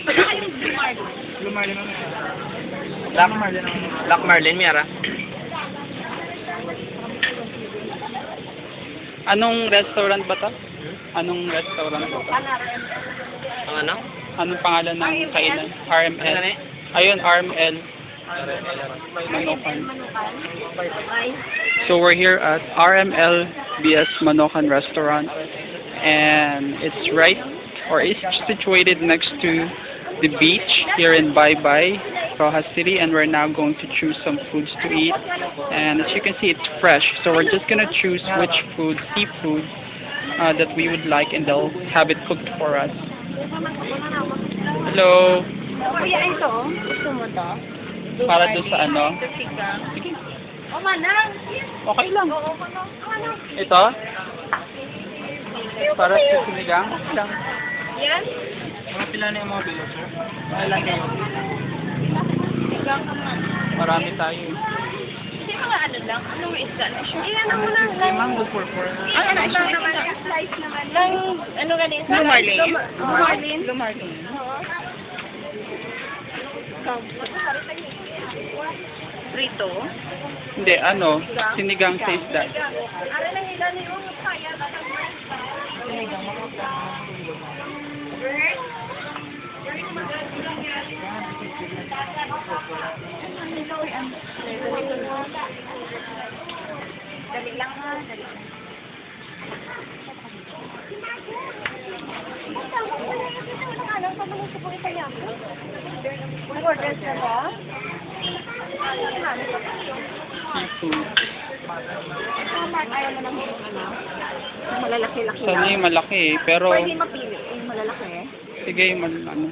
Saka yung Blue Marlin. Blue Marlin ano? Black Marlin, Miara. Anong restaurant ba to? Anong restaurant ba to? Ang ano? Anong pangalan ng kainan? RML. Ano ni? Ayun, RML. Manokan. Ay. So we're here at RML BS Manokan Restaurant, and it's right, or it's situated next to the beach here in Baybay, Rojas City, and we're now going to choose some foods to eat. And as you can see, it's fresh, so we're just gonna choose which food, seafood, that we would like, and they'll have it cooked for us. Hello. Kuya, ito. Gusto mo to? Para doon sa ano? Sige. O, manang. Okay lang. Oo, manang. Manang. Ito? Para sa sinigang? Okay lang. Yan? Mga pila na yung mga bilo, sir? Ilan kayo? Sigang ka man. Marami tayo. Hindi mga ano lang. Anong isda na siya? Iyan ang muna. Mango for Ang ano lang naman. Slice naman. Lang, ano ganito? Blue Marlin. Blue Marlin? Blue Marlin. Oo. Prito? Hindi, ano? Sinigang sa isda. Ara na hila ni yung kaya. Dali lang ha, dali lang. Order na ba? Seafood. Mark, ayaw mo ng malalaki-laki lang. Sana yung malaki eh, pero... Pwede mapili yung malalaki eh. Sige, yung ano.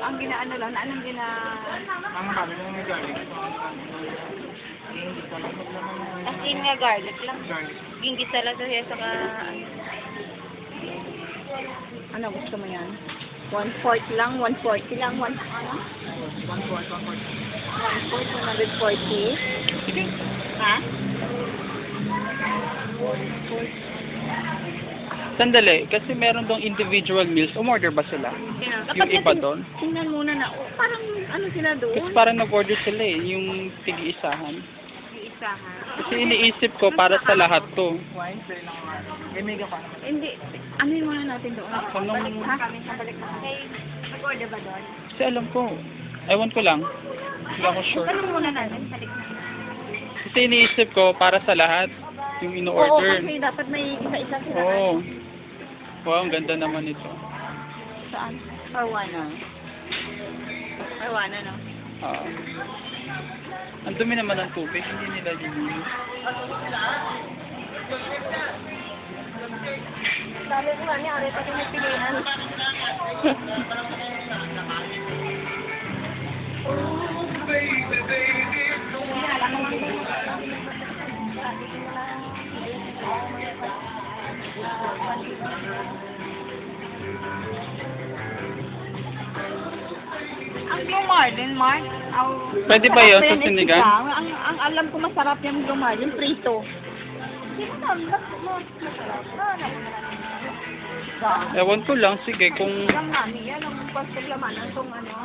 Ang ginaano lang, anong Ang bago ng garlic. as in nga garlic lang. Ginggit talaga siya saka ano gusto mo yan? 1/4 lang, 140 lang, 1 ano? 1/4, 140. Sige. Ha? Sandali, kasi meron dong individual meals. Umorder ba sila? Yung iba doon? Tingnan muna na, oh, parang ano sila doon? Kasi parang nag-order sila eh, yung tig-isahan. Isahan. Kasi iniisip ko para sa lahat to. Hindi, ano yung muna natin doon? Anong- Balik ha? Kami, balik na. Okay, nag-order ba doon? Kasi alam ko, ewan ko lang. Hindi ako sure. Ano muna natin? Balik na. Kasi iniisip ko para sa lahat yung Oo, ino-order. kasi dapat may isa-isa sila. Oo. Wow, ang ganda naman ito. Saan? Arwana. Arwana, no? Ang dumi naman ng tubig, hindi nila dinilis. Sabi ko nga niya, ulit ako may pilihan. Ang Blue Marlin, Mark. Pwede ba yun sa sinigang? Ang alam ko masarap yung Blue Marlin, prito. Hindi mo masarap. Ewan ko lang, sige, kung... Lang namin yan, ang paglaman itong ano.